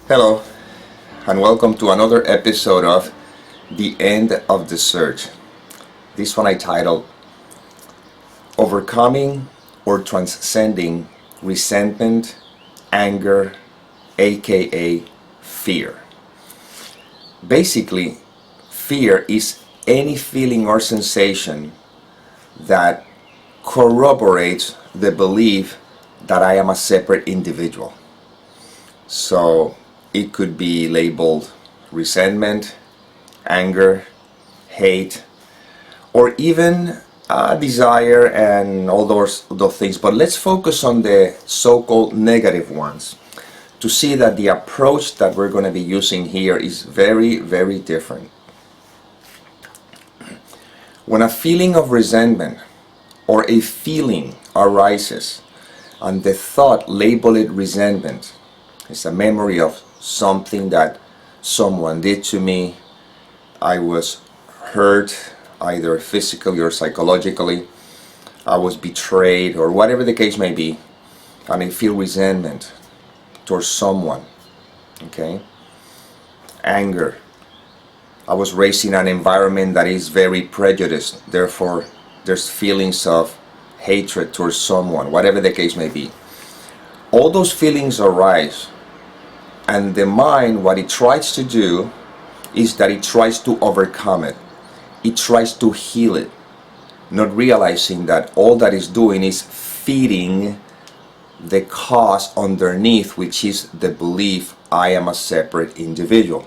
Hello, and welcome to another episode of The End of the Search. This one I titled Overcoming or Transcending Resentment, Anger, A.K.A. Fear. Basically, fear is any feeling or sensation that corroborates the belief that I am a separate individual. So it could be labeled resentment, anger, hate, or even desire and all those things. But let's focus on the so-called negative ones to see that the approach that we're going to be using here is very, very different. When a feeling of resentment or a feeling arises and the thought label it resentment, it's a memory of something that someone did to me. I was hurt, either physically or psychologically. I was betrayed, or whatever the case may be, and I feel resentment towards someone. Okay? Anger. I was raised in an environment that is very prejudiced. Therefore, there's feelings of hatred towards someone, whatever the case may be. All those feelings arise. And the mind, what it tries to do is that it tries to overcome it. It tries to heal it, not realizing that all that it's doing is feeding the cause underneath, which is the belief I am a separate individual.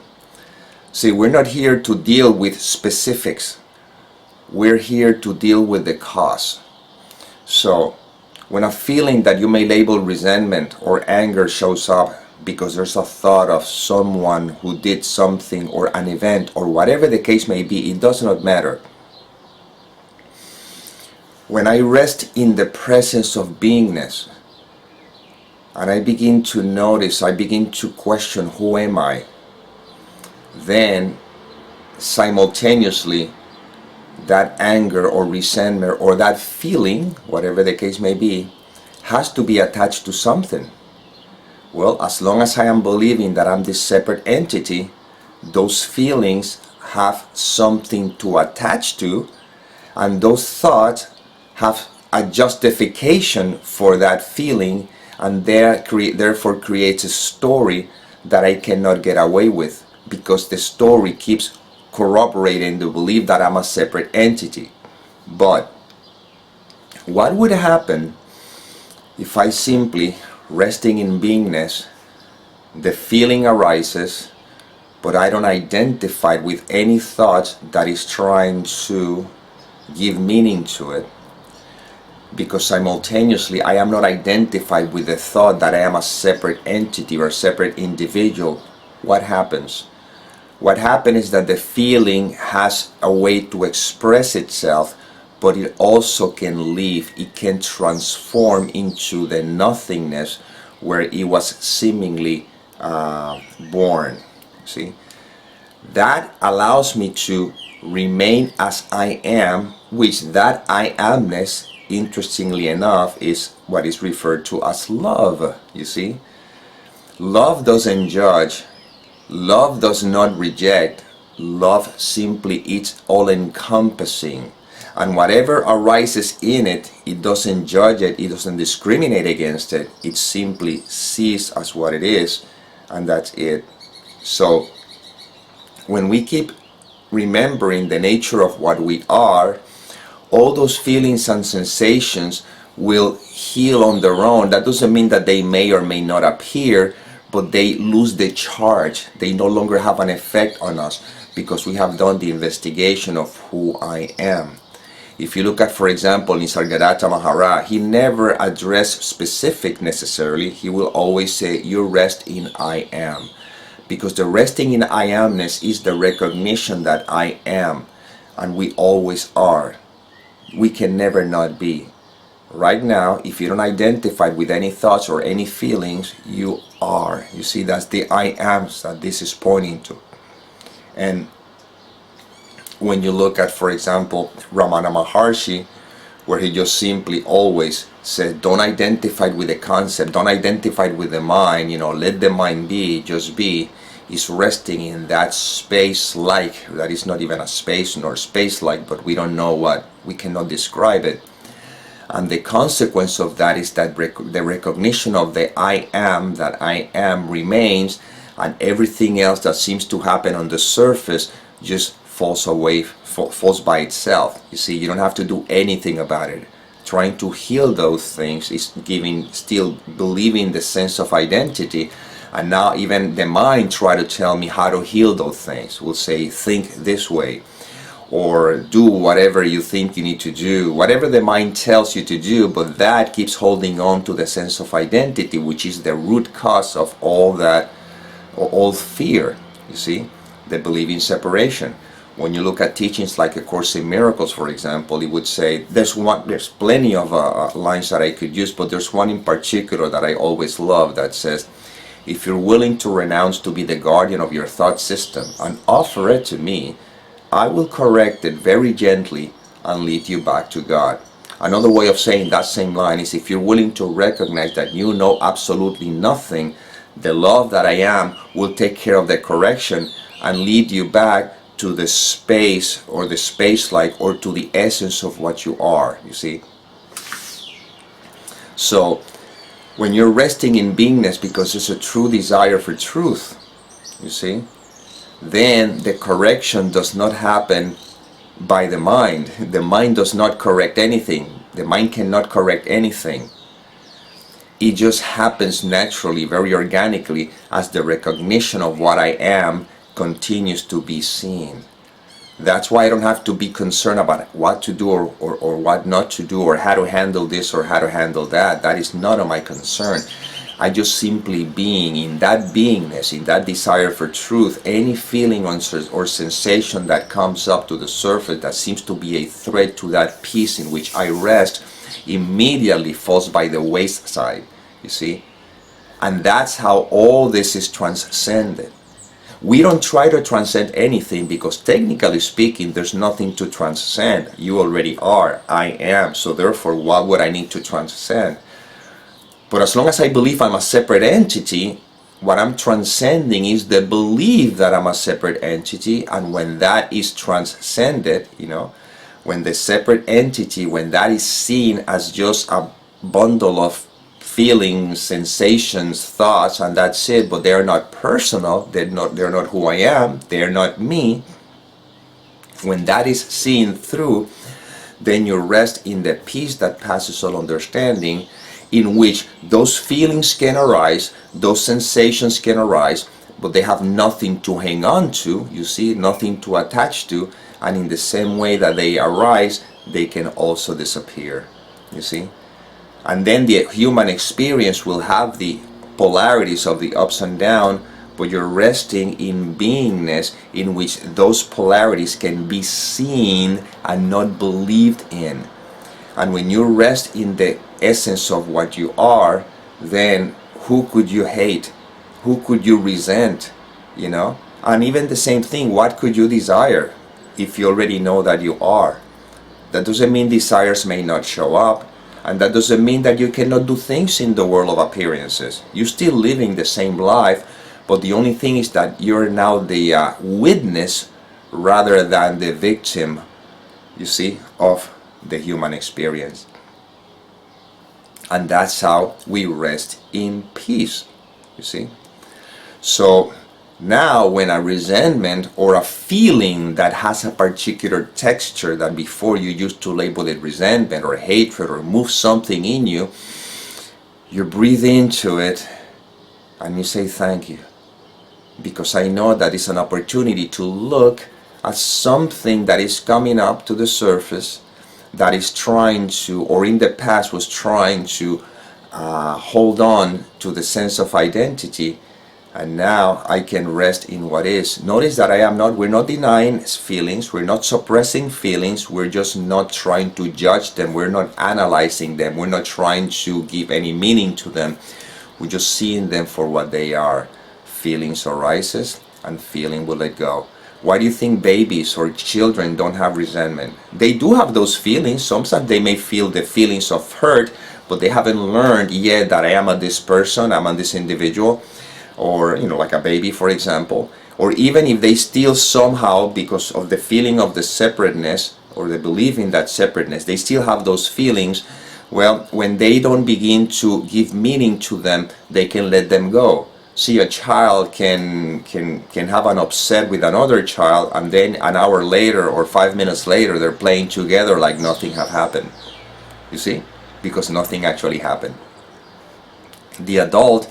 See, we're not here to deal with specifics. We're here to deal with the cause. So, when a feeling that you may label resentment or anger shows up, because there's a thought of someone who did something or an event or whatever the case may be, it does not matter. When I rest in the presence of beingness and I begin to notice, I begin to question who am I, then simultaneously that anger or resentment or that feeling, whatever the case may be, has to be attached to something. Well, as long as I am believing that I'm this separate entity, those feelings have something to attach to, and those thoughts have a justification for that feeling, and therefore creates a story that I cannot get away with, because the story keeps corroborating the belief that I'm a separate entity. But what would happen if I simply resting in beingness, the feeling arises, but I don't identify with any thought that is trying to give meaning to it, because simultaneously I am not identified with the thought that I am a separate entity or a separate individual. What happens? What happens is that the feeling has a way to express itself, but it also can leave, it can transform into the nothingness where it was seemingly born. See? That allows me to remain as I am, which that I amness, interestingly enough, is what is referred to as love. You see? Love doesn't judge. Love does not reject. Love simply is all-encompassing. And whatever arises in it, it doesn't judge it, it doesn't discriminate against it, it simply sees as what it is, and that's it. So, when we keep remembering the nature of what we are, all those feelings and sensations will heal on their own. That doesn't mean that they may or may not appear, but they lose the charge. They no longer have an effect on us, because we have done the investigation of who I am. If you look at, for example, Nisargadatta Mahara, he never addressed specific necessarily. He will always say, you rest in I am. Because the resting in I amness is the recognition that I am. And we always are. We can never not be. Right now, if you don't identify with any thoughts or any feelings, you are. You see, that's the I ams that this is pointing to. And when you look at, for example, Ramana Maharshi, where he just simply always said, don't identify with the concept, don't identify with the mind, let the mind be, just be, is resting in that space-like, that is not even a space nor space-like, but we don't know what, we cannot describe it. And the consequence of that is that the recognition of the I am, that I am remains, and everything else that seems to happen on the surface just falls away, falls by itself. You see, you don't have to do anything about it. Trying to heal those things is still believing the sense of identity. And now even the mind try to tell me how to heal those things. Will say, think this way, or do whatever you think you need to do, whatever the mind tells you to do, but that keeps holding on to the sense of identity, which is the root cause of all that, all fear, you see, the belief in separation. When you look at teachings like A Course in Miracles, for example, it would say, there's plenty of lines that I could use, but there's one in particular that I always love that says, if you're willing to renounce to be the guardian of your thought system and offer it to me, I will correct it very gently and lead you back to God. Another way of saying that same line is, if you're willing to recognize that you know absolutely nothing, the love that I am will take care of the correction and lead you back to the space, or the space-like, or to the essence of what you are, you see. So when you're resting in beingness because there's a true desire for truth, you see, then the correction does not happen by the mind. The mind does not correct anything. The mind cannot correct anything. It just happens naturally, very organically, as the recognition of what I am continues to be seen. That's why I don't have to be concerned about what to do or what not to do, or how to handle this or how to handle that. That is none of my concern. I just simply being in that beingness, in that desire for truth. Any feeling or sensation that comes up to the surface that seems to be a threat to that peace in which I rest immediately falls by the wayside, you see. And that's how all this is transcended. We don't try to transcend anything because, technically speaking, there's nothing to transcend. You already are. I am. So therefore, what would I need to transcend? But as long as I believe I'm a separate entity, what I'm transcending is the belief that I'm a separate entity. And when that is transcended, when the separate entity, when that is seen as just a bundle of feelings, sensations, thoughts, and that's it, but they're not personal, they're not who I am, they're not me. When that is seen through, then you rest in the peace that passes all understanding, in which those feelings can arise, those sensations can arise, but they have nothing to hang on to, you see, nothing to attach to, and in the same way that they arise, they can also disappear, you see. And then the human experience will have the polarities of the ups and downs, but you're resting in beingness, in which those polarities can be seen and not believed in. And when you rest in the essence of what you are, then who could you hate? Who could you resent? And even the same thing, what could you desire if you already know that you are? That doesn't mean desires may not show up. And that doesn't mean that you cannot do things in the world of appearances. You're still living the same life, but the only thing is that you're now the witness rather than the victim, you see, of the human experience. And that's how we rest in peace, you see. So now when a resentment or a feeling that has a particular texture that before you used to label it resentment or hatred or move something in you, you breathe into it and you say thank you. Because I know that it's an opportunity to look at something that is coming up to the surface, that is trying to, or in the past was trying to hold on to the sense of identity. And now I can rest in what is. Notice that we're not denying feelings, we're not suppressing feelings, we're just not trying to judge them, we're not analyzing them, we're not trying to give any meaning to them. We're just seeing them for what they are. Feelings arises and feeling will let go. Why do you think babies or children don't have resentment? They do have those feelings. Sometimes they may feel the feelings of hurt, but they haven't learned yet that I am a this person, I'm a this individual, or like a baby, for example. Or even if they still somehow, because of the feeling of the separateness or the belief in that separateness, they still have those feelings. Well, when they don't begin to give meaning to them, they can let them go. See, a child can have an upset with another child, and then an hour later or 5 minutes later they're playing together like nothing have happened. You see? Because nothing actually happened. The adult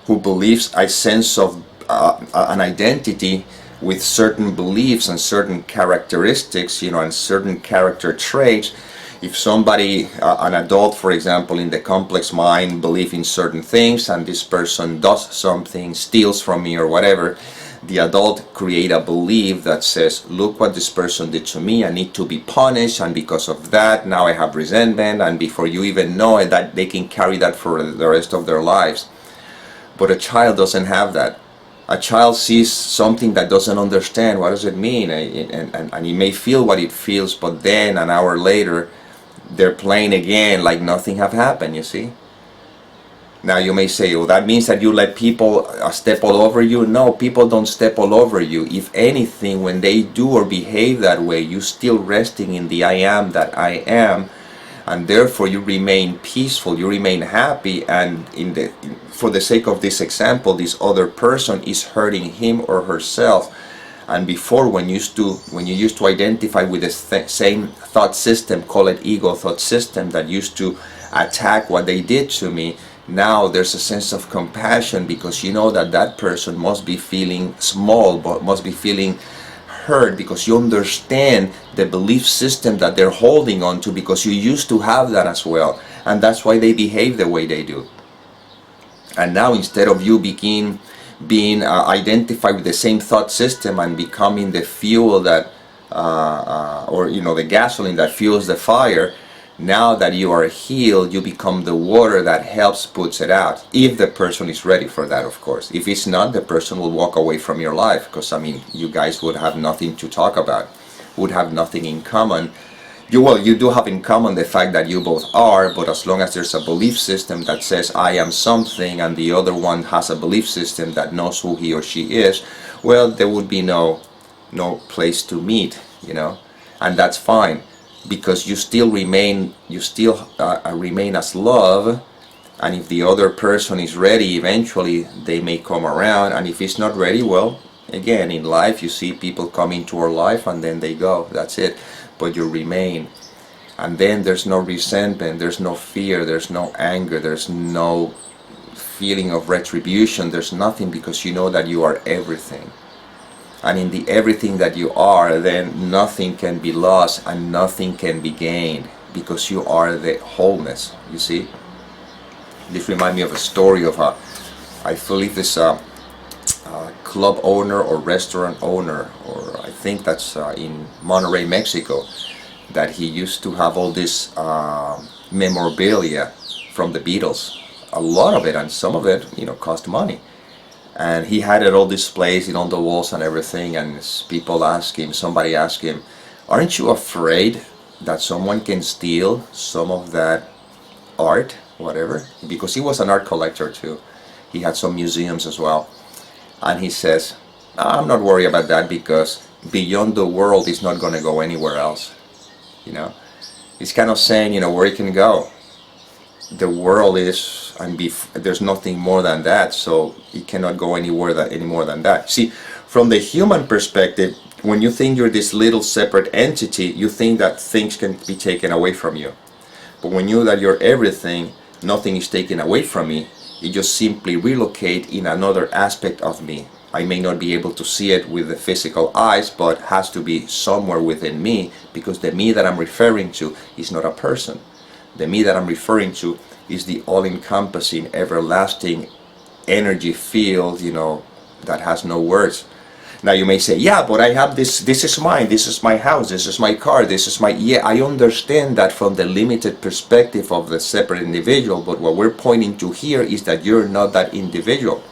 who believes a sense of an identity with certain beliefs and certain characteristics, and certain character traits. If somebody, an adult, for example, in the complex mind, believe in certain things, and this person does something, steals from me or whatever, the adult create a belief that says, look what this person did to me, I need to be punished, and because of that, now I have resentment, and before you even know it, that they can carry that for the rest of their lives. But a child doesn't have that. A child sees something that doesn't understand, what does it mean? And he may feel what it feels, but then an hour later, they're playing again like nothing have happened, you see? Now you may say, well, that means that you let people step all over you. No, people don't step all over you. If anything, when they do or behave that way, you're still resting in the I am that I am, and therefore you remain peaceful, you remain happy, and for the sake of this example, this other person is hurting him or herself. And before, when you used to identify with the same thought system, call it ego thought system, that used to attack what they did to me, now there's a sense of compassion, because you know that that person must be feeling small, but must be feeling hurt, because you understand the belief system that they're holding on to, because you used to have that as well, and that's why they behave the way they do. And now, instead of you being identified with the same thought system and becoming the fuel that or the gasoline that fuels the fire, now that you are healed, you become the water that helps puts it out, if the person is ready for that, of course. If it's not, the person will walk away from your life, because you guys would have nothing to talk about, would have nothing in common. You do have in common the fact that you both are, but as long as there's a belief system that says I am something, and the other one has a belief system that knows who he or she is, well, there would be no place to meet, and that's fine, because you still remain as love. And if the other person is ready, eventually they may come around, and if it's not ready, well, again, in life you see people come into our life and then they go, that's it. But you remain, and then there's no resentment, there's no fear, there's no anger, there's no feeling of retribution, there's nothing, because you know that you are everything. And in the everything that you are, then nothing can be lost and nothing can be gained, because you are the wholeness, you see. This reminds me of a story of I believe this club owner or restaurant owner, or I think that's in Monterrey, Mexico, that he used to have all this memorabilia from the Beatles, a lot of it, and some of it cost money, and he had it all displayed on the walls and everything. And somebody asked him, aren't you afraid that someone can steal some of that art, whatever? Because he was an art collector too, he had some museums as well. And he says, I'm not worried about that, because beyond the world is not going to go anywhere else. He's kind of saying, where it can go. The world is, and there's nothing more than that, so it cannot go any more than that. See, from the human perspective, when you think you're this little separate entity, you think that things can be taken away from you. But when you know that you're everything, nothing is taken away from me. You just simply relocate in another aspect of me. I may not be able to see it with the physical eyes, but has to be somewhere within me, because the me that I'm referring to is not a person. The me that I'm referring to is the all-encompassing, everlasting energy field, that has no words. Now you may say, yeah, but I have this is mine, this is my house, this is my car, this is my... Yeah, I understand that from the limited perspective of the separate individual, but what we're pointing to here is that you're not that individual.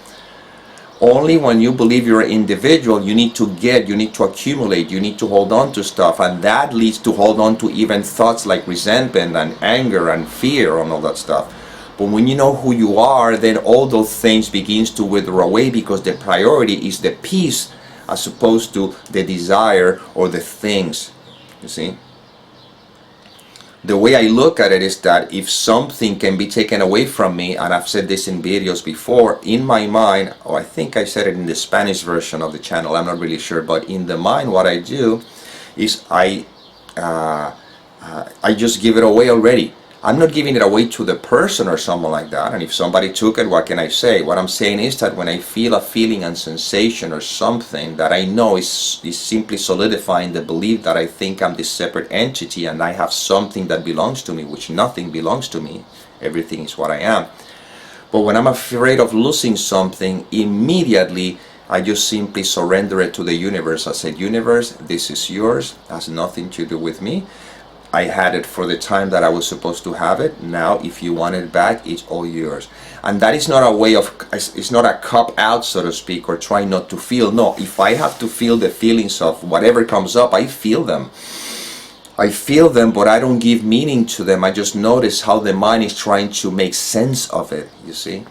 Only when you believe you're an individual, you need to accumulate, you need to hold on to stuff, and that leads to hold on to even thoughts like resentment and anger and fear and all that stuff. But when you know who you are, then all those things begins to wither away, because the priority is the peace as opposed to the desire or the things. You see? The way I look at it is that if something can be taken away from me, and I've said this in videos before, in my mind, or I think I said it in the Spanish version of the channel, I'm not really sure, but in the mind what I do is I just give it away already. I'm not giving it away to the person or someone like that, and if somebody took it, what can I say? What I'm saying is that when I feel a feeling and sensation or something that I know is simply solidifying the belief that I think I'm this separate entity and I have something that belongs to me, which nothing belongs to me, everything is what I am. But when I'm afraid of losing something, immediately I just simply surrender it to the universe. I said, universe, this is yours, has nothing to do with me. I had it for the time that I was supposed to have it. Now, if you want it back, it's all yours. And that is not a way of, it's not a cop out, so to speak, or trying not to feel. No, if I have to feel the feelings of whatever comes up, I feel them. I feel them, but I don't give meaning to them. I just notice how the mind is trying to make sense of it, you see?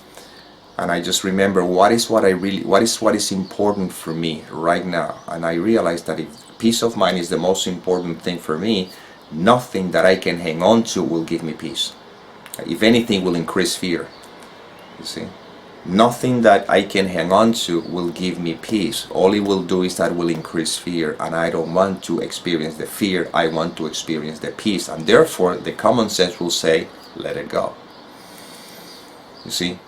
And I just remember what is important for me right now. And I realize that if peace of mind is the most important thing for me, nothing that I can hang on to will give me peace. If anything, will increase fear. You see, nothing that I can hang on to will give me peace. All it will do is that will increase fear, and I don't want to experience the fear. I want to experience the peace, and therefore the common sense will say, let it go. You see?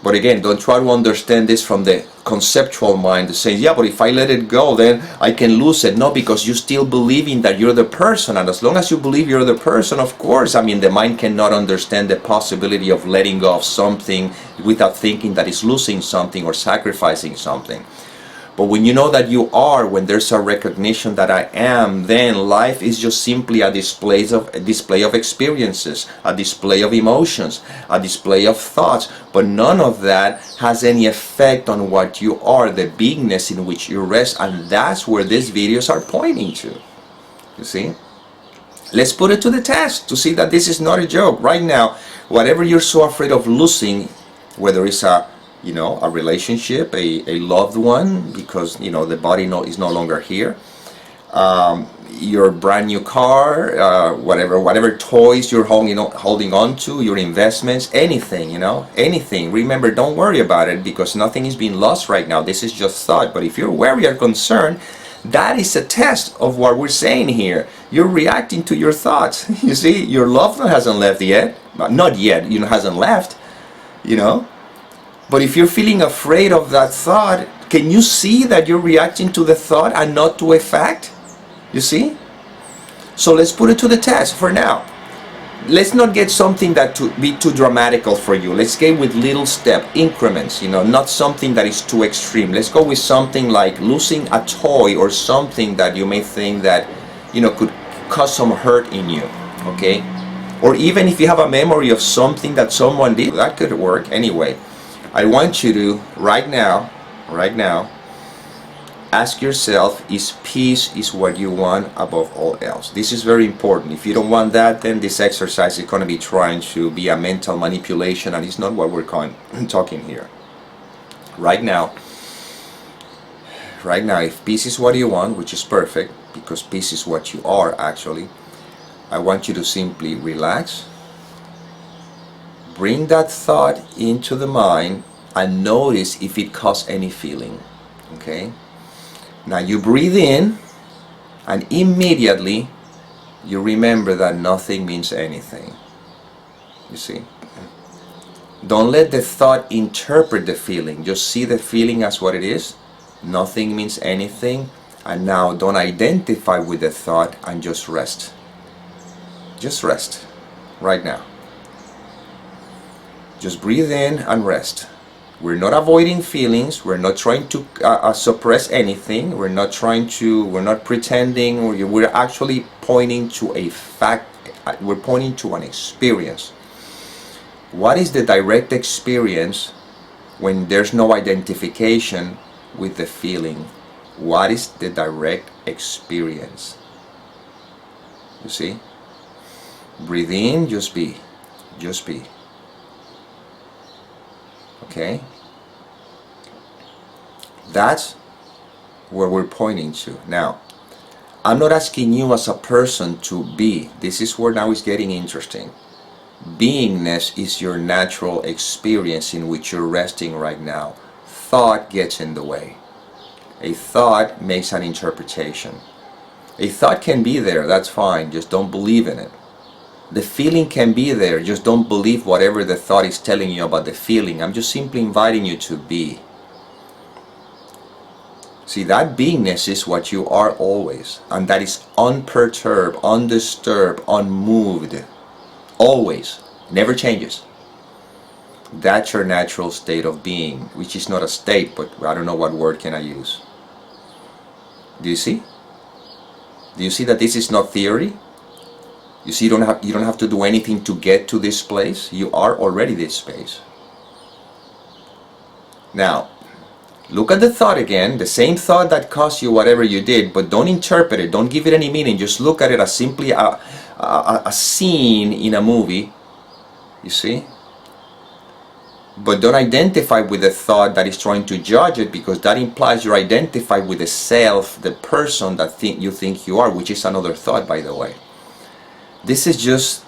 But again, don't try to understand this from the conceptual mind that says, yeah, but if I let it go, then I can lose it. No, because you're still believing that you're the person. And as long as you believe you're the person, of course, I mean, the mind cannot understand the possibility of letting go of something without thinking that it's losing something or sacrificing something. But when you know that you are, when there's a recognition that I am, then life is just simply a display of experiences, a display of emotions, a display of thoughts. But none of that has any effect on what you are, the bigness in which you rest. And that's where these videos are pointing to. You see? Let's put it to the test to see that this is not a joke. Right now, whatever you're so afraid of losing, whether it's a relationship, a loved one, because the body is no longer here, your brand new car, whatever toys you're holding on to, your investments, anything, anything. Remember, don't worry about it, because nothing is being lost right now. This is just thought. But if you're worried or concerned, that is a test of what we're saying here. You're reacting to your thoughts. You see, your loved one hasn't left yet, not yet, hasn't left, But if you're feeling afraid of that thought, can you see that you're reacting to the thought and not to a fact? You see? So let's put it to the test for now. Let's not get something that to be too dramatical for you. Let's go with little step increments, not something that is too extreme. Let's go with something like losing a toy or something that you may think that, could cause some hurt in you, okay? Or even if you have a memory of something that someone did, that could work anyway. I want you to, right now, ask yourself, is peace is what you want above all else? This is very important. If you don't want that, then this exercise is going to be trying to be a mental manipulation, and it's not what we're talking here. Right now, if peace is what you want, which is perfect, because peace is what you are actually, I want you to simply relax. Bring that thought into the mind and notice if it causes any feeling. Okay? Now you breathe in, and immediately you remember that nothing means anything. You see? Don't let the thought interpret the feeling. Just see the feeling as what it is. Nothing means anything. And now don't identify with the thought and just rest. Just rest. Right now. Just breathe in and rest. We're not avoiding feelings. We're not trying to suppress anything. We're not pretending. We're actually pointing to a fact. We're pointing to an experience. What is the direct experience when there's no identification with the feeling, what is the direct experience? You see? Breathe in, just be. Just be. Okay? That's where we're pointing to. Now, I'm not asking you as a person to be. This is where now it's getting interesting. Beingness is your natural experience in which you're resting right now. Thought gets in the way. A thought makes an interpretation. A thought can be there, that's fine, just don't believe in it. The feeling can be there, just don't believe whatever the thought is telling you about the feeling. I'm just simply inviting you to be. See, that beingness is what you are always, and that is unperturbed, undisturbed, unmoved. Always. Never changes. That's your natural state of being, which is not a state, but I don't know what word can I use. Do you see? Do you see that this is not theory? You see, you don't have to do anything to get to this place. You are already this space. Now, look at the thought again, the same thought that caused you whatever you did, but don't interpret it, don't give it any meaning, just look at it as simply a scene in a movie, you see? But don't identify with the thought that is trying to judge it, because that implies you're identified with the self, the person that you think you are, which is another thought, by the way. This is just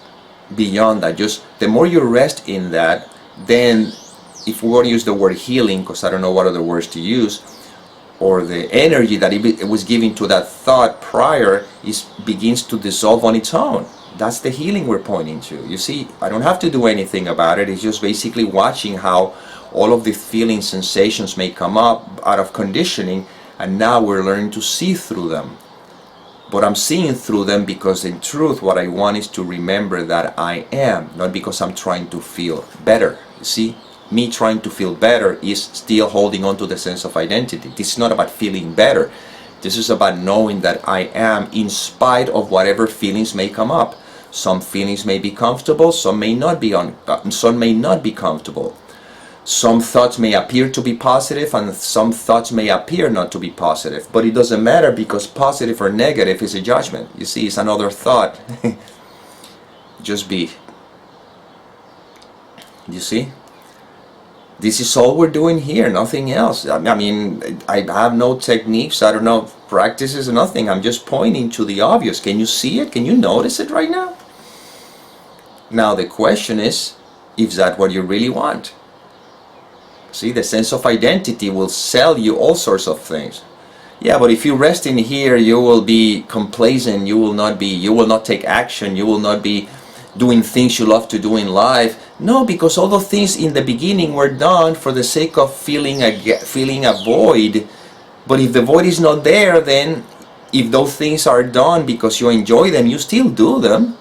beyond that. Just the more you rest in that, then if we were to use the word healing, because I don't know what other words to use, or the energy that it was giving to that thought prior begins to dissolve on its own. That's the healing we're pointing to. You see, I don't have to do anything about it. It's just basically watching how all of the feelings, sensations may come up out of conditioning, and now we're learning to see through them. But I'm seeing through them because in truth what I want is to remember that I am, not because I'm trying to feel better. You see, me trying to feel better is still holding on to the sense of identity. This is not about feeling better. This is about knowing that I am in spite of whatever feelings may come up. Some feelings may be comfortable, some may not be comfortable. Some thoughts may appear to be positive and some thoughts may appear not to be positive. But it doesn't matter, because positive or negative is a judgment. You see, it's another thought. Just be. You see? This is all we're doing here, nothing else. I mean, I have no techniques, I don't know, practices, nothing. I'm just pointing to the obvious. Can you see it? Can you notice it right now? Now the question is that what you really want? See, the sense of identity will sell you all sorts of things. Yeah, but if you rest in here, you will be complacent, you will not take action, you will not be doing things you love to do in life. No, because all those things in the beginning were done for the sake of feeling a void. But if the void is not there, then if those things are done because you enjoy them, you still do them.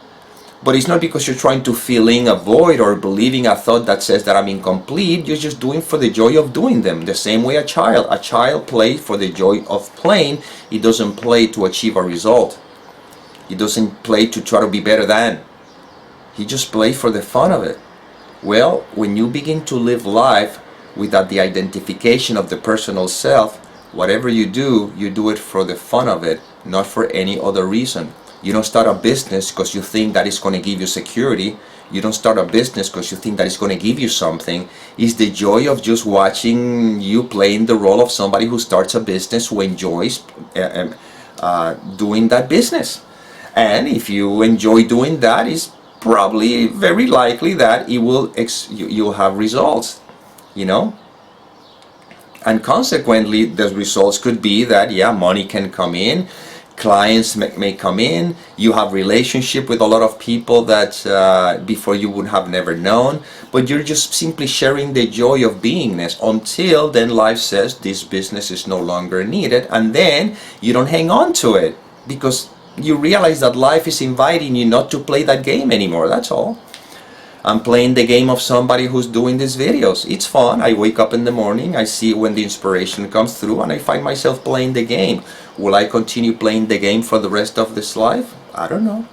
But it's not because you're trying to fill in a void or believing a thought that says that I'm incomplete. You're just doing for the joy of doing them. The same way a child plays for the joy of playing. It doesn't play to achieve a result. It doesn't play to try to be better than. He just plays for the fun of it. Well, when you begin to live life without the identification of the personal self, whatever you do it for the fun of it, not for any other reason. You don't start a business because you think that it's going to give you security. You don't start a business because you think that it's going to give you something. It's the joy of just watching you playing the role of somebody who starts a business, who enjoys doing that business. And if you enjoy doing that, it's probably very likely that you'll have results, you know. And consequently, the results could be that, yeah, money can come in, clients may come in, you have relationship with a lot of people that before you would have never known, but you're just simply sharing the joy of beingness until then life says this business is no longer needed, and then you don't hang on to it because you realize that life is inviting you not to play that game anymore. That's all. I'm playing the game of somebody who's doing these videos. It's fun. I wake up in the morning, I see when the inspiration comes through, and I find myself playing the game. Will I continue playing the game for the rest of this life? I don't know.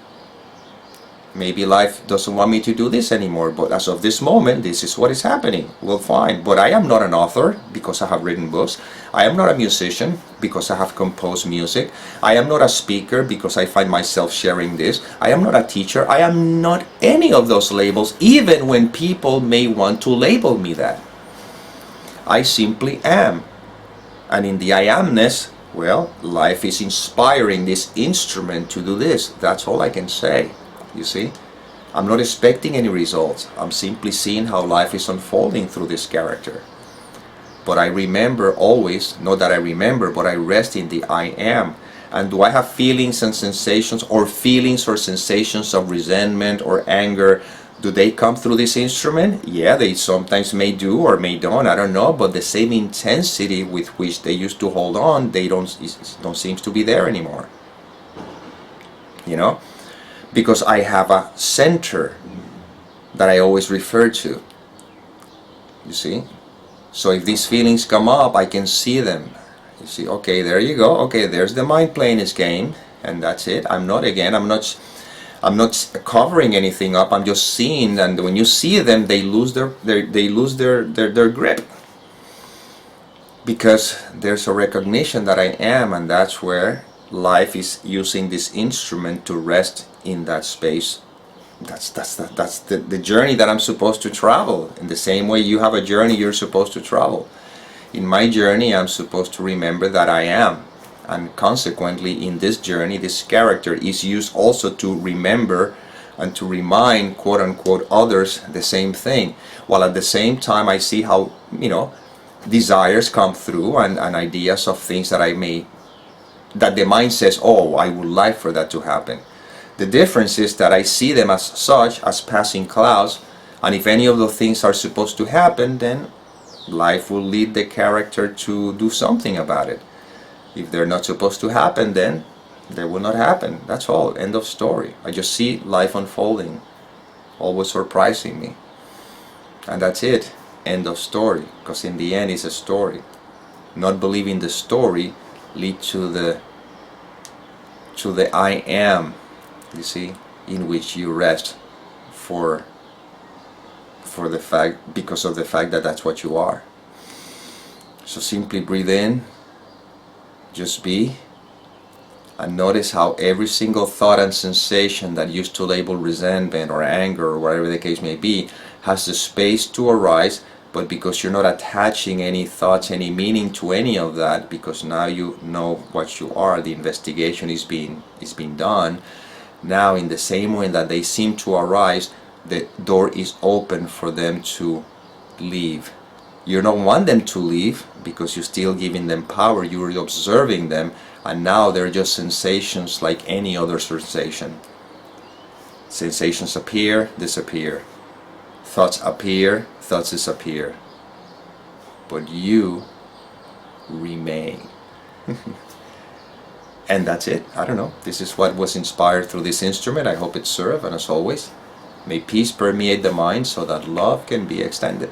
Maybe life doesn't want me to do this anymore, but as of this moment, this is what is happening. Well, fine. But I am not an author because I have written books. I am not a musician because I have composed music. I am not a speaker because I find myself sharing this. I am not a teacher. I am not any of those labels, even when people may want to label me that. I simply am. And in the I amness, well, life is inspiring this instrument to do this. That's all I can say. You see, I'm not expecting any results. I'm simply seeing how life is unfolding through this character. But I remember always, not that I remember, but I rest in the I am. And do I have feelings and sensations, or feelings or sensations of resentment or anger? Do they come through this instrument? Yeah, they sometimes may do or may don't, I don't know, but the same intensity with which they used to hold on, they don't seem to be there anymore. You know? Because I have a center that I always refer to. You see? So if these feelings come up, I can see them. You see, okay, there you go. Okay, there's the mind playing its game, and that's it. I'm not covering anything up. I'm just seeing, and when you see them, they lose their grip. Because there's a recognition that I am, and that's where life is using this instrument to rest in that space. That's the journey that I'm supposed to travel. In the same way you have a journey you're supposed to travel. In my journey, I'm supposed to remember that I am. And consequently, in this journey, this character is used also to remember and to remind, quote unquote, others the same thing. While at the same time, I see how, desires come through and ideas of things that that the mind says, oh, I would like for that to happen. The difference is that I see them as such, as passing clouds, and if any of those things are supposed to happen, then life will lead the character to do something about it. If they're not supposed to happen, then they will not happen. That's all. End of story. I just see life unfolding, always surprising me. And that's it. End of story. Because in the end, it's a story. Not believing the story leads to the I am, you see, in which you rest because of the fact that that's what you are. So simply breathe in, just be, and notice how every single thought and sensation that used to label resentment or anger or whatever the case may be has the space to arise, but because you're not attaching any thoughts, any meaning to any of that, because now you know what you are, the investigation is being done. Now, in the same way that they seem to arise, the door is open for them to leave. You don't want them to leave because you're still giving them power. You're observing them, and now they're just sensations like any other sensation. Sensations appear, disappear. Thoughts appear, thoughts disappear. But you remain. And that's it. I don't know. This is what was inspired through this instrument. I hope it served, and as always, may peace permeate the mind so that love can be extended.